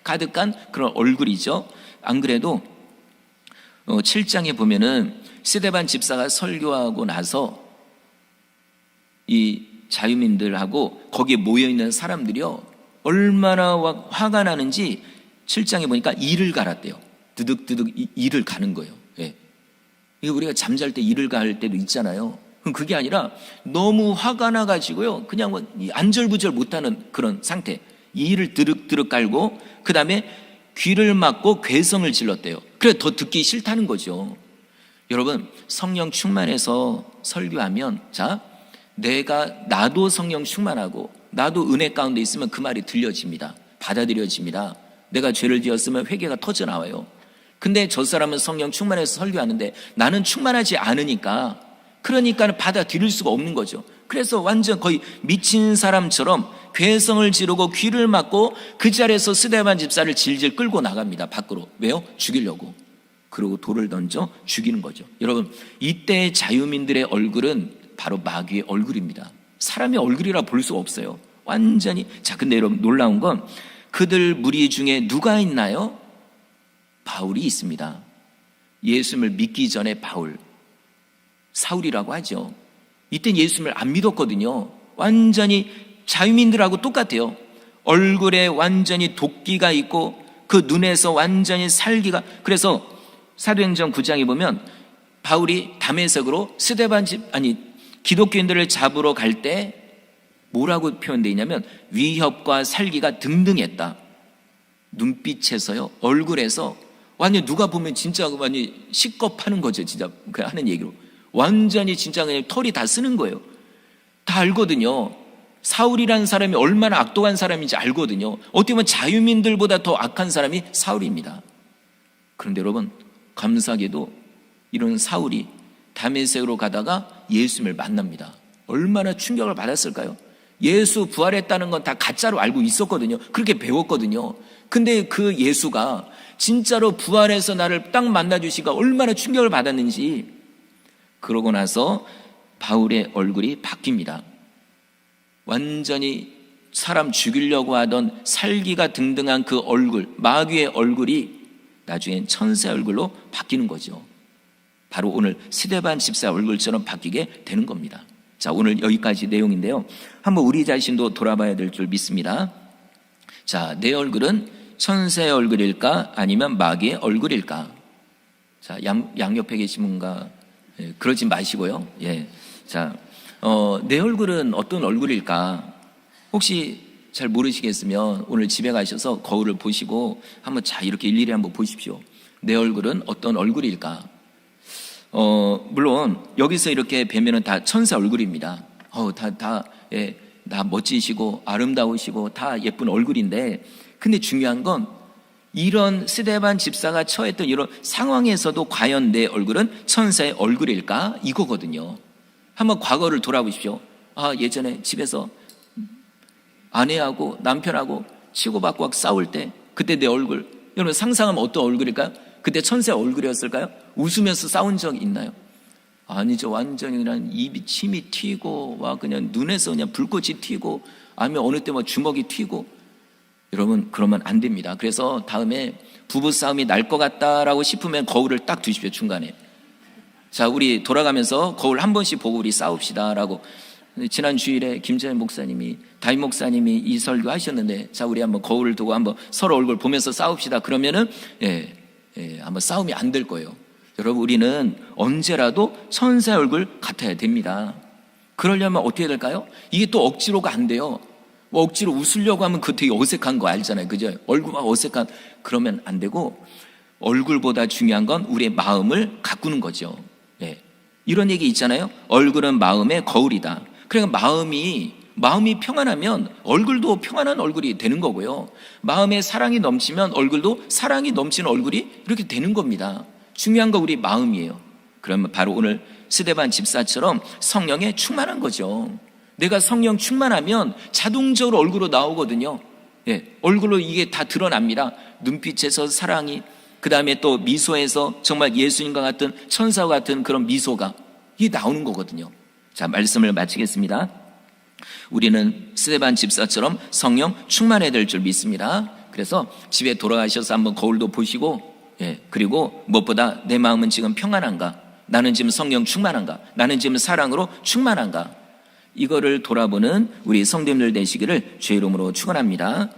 가득한 그런 얼굴이죠. 안 그래도 7장에 보면은 스데반 집사가 설교하고 나서 이 자유민들하고 거기에 모여있는 사람들이요, 얼마나 화가 나는지 7장에 보니까 이를 갈았대요. 드득드득 이를 가는 거예요. 이거 우리가 잠잘 때 이를 갈 때도 있잖아요. 그게 아니라 너무 화가 나가지고요, 그냥 안절부절 못하는 그런 상태. 이를 드륵드륵 깔고 그 다음에 귀를 막고 괴성을 질렀대요. 그래 더 듣기 싫다는 거죠. 여러분, 성령 충만해서 설교하면, 자, 나도 성령 충만하고 나도 은혜 가운데 있으면 그 말이 들려집니다. 받아들여집니다. 내가 죄를 지었으면 회개가 터져나와요. 근데 저 사람은 성령 충만해서 설교하는데 나는 충만하지 않으니까, 그러니까 받아들일 수가 없는 거죠. 그래서 완전 거의 미친 사람처럼 괴성을 지르고 귀를 막고 그 자리에서 스데반 집사를 질질 끌고 나갑니다. 밖으로. 왜요? 죽이려고. 그리고 돌을 던져 죽이는 거죠. 여러분, 이때의 자유민들의 얼굴은 바로 마귀의 얼굴입니다. 사람의 얼굴이라 볼 수 없어요. 완전히. 자, 근데 여러분, 놀라운 건 그들 무리 중에 누가 있나요? 바울이 있습니다. 예수님을 믿기 전에 바울, 사울이라고 하죠. 이땐 예수님을 안 믿었거든요. 완전히 자유민들하고 똑같아요. 얼굴에 완전히 도끼가 있고 그 눈에서 완전히 살기가. 그래서 사도행전 9장에 보면 바울이 다메섹으로 기독교인들을 잡으러 갈 때 뭐라고 표현되어 있냐면 위협과 살기가 등등했다. 눈빛에서요, 얼굴에서 완전 누가 보면 진짜 완전히 식겁하는 거죠. 진짜 그 하는 얘기로 완전히 진짜 그냥 털이 다 쓰는 거예요. 다 알거든요. 사울이라는 사람이 얼마나 악독한 사람인지 알거든요. 어떻게 보면 자유민들보다 더 악한 사람이 사울입니다. 그런데 여러분, 감사하게도 이런 사울이 다메섹으로 가다가 예수님을 만납니다. 얼마나 충격을 받았을까요? 예수 부활했다는 건 다 가짜로 알고 있었거든요. 그렇게 배웠거든요. 근데 그 예수가 진짜로 부활해서 나를 딱 만나주시니까 얼마나 충격을 받았는지. 그러고 나서 바울의 얼굴이 바뀝니다. 완전히 사람 죽이려고 하던 살기가 등등한 그 얼굴, 마귀의 얼굴이 나중엔 천사의 얼굴로 바뀌는 거죠. 바로 오늘 스데반 집사 얼굴처럼 바뀌게 되는 겁니다. 자, 오늘 여기까지 내용인데요. 한번 우리 자신도 돌아봐야 될 줄 믿습니다. 자, 내 얼굴은 천사의 얼굴일까 아니면 마귀의 얼굴일까? 자, 양옆에 계신 분과 그러지 마시고요. 예. 자, 내 얼굴은 어떤 얼굴일까? 혹시 잘 모르시겠으면 오늘 집에 가셔서 거울을 보시고 한번 자 이렇게 일일이 한번 보십시오. 내 얼굴은 어떤 얼굴일까? 물론 여기서 이렇게 뵈면은 다 천사 얼굴입니다. 다 멋지시고 아름다우시고 다 예쁜 얼굴인데, 근데 중요한 건 이런 스데반 집사가 처했던 이런 상황에서도 과연 내 얼굴은 천사의 얼굴일까? 이거거든요. 한번 과거를 돌아보십시오. 예전에 집에서 아내하고 남편하고 치고받고 막 싸울 때 그때 내 얼굴, 여러분 상상하면 어떤 얼굴일까요? 그때 천사의 얼굴이었을까요? 웃으면서 싸운 적 있나요? 아니죠. 완전히 그냥 입이 침이 튀고 와 그냥 눈에서 그냥 불꽃이 튀고 아니면 어느 때 뭐 주먹이 튀고. 여러분, 그러면 안 됩니다. 그래서 다음에 부부싸움이 날 것 같다라고 싶으면 거울을 딱 두십시오. 중간에. 자, 우리 돌아가면서 거울 한 번씩 보고 우리 싸웁시다라고. 지난 주일에 김재현 목사님이, 다임 목사님이 이 설교 하셨는데, 자, 우리 한번 거울을 두고 한번 서로 얼굴 보면서 싸웁시다. 그러면은 한번 싸움이 안 될 거예요. 여러분, 우리는 언제라도 천사의 얼굴 같아야 됩니다. 그러려면 어떻게 될까요? 이게 또 억지로가 안 돼요. 뭐 억지로 웃으려고 하면 그거 되게 어색한 거 알잖아요. 그죠? 얼굴 막 어색한, 그러면 안 되고, 얼굴보다 중요한 건 우리의 마음을 가꾸는 거죠. 예. 이런 얘기 있잖아요. 얼굴은 마음의 거울이다. 그러니까 마음이 평안하면 얼굴도 평안한 얼굴이 되는 거고요. 마음에 사랑이 넘치면 얼굴도 사랑이 넘치는 얼굴이 이렇게 되는 겁니다. 중요한 건 우리 마음이에요. 그러면 바로 오늘 스데반 집사처럼 성령에 충만한 거죠. 내가 성령 충만하면 자동적으로 얼굴로 나오거든요. 예, 얼굴로 이게 다 드러납니다. 눈빛에서 사랑이, 그 다음에 또 미소에서 정말 예수님과 같은 천사와 같은 그런 미소가 이게 나오는 거거든요. 자, 말씀을 마치겠습니다. 우리는 스데반 집사처럼 성령 충만해야 될 줄 믿습니다. 그래서 집에 돌아가셔서 한번 거울도 보시고, 그리고 무엇보다 내 마음은 지금 평안한가? 나는 지금 성령 충만한가? 나는 지금 사랑으로 충만한가? 이거를 돌아보는 우리 성도님들 되시기를 주의 이름으로 축원합니다.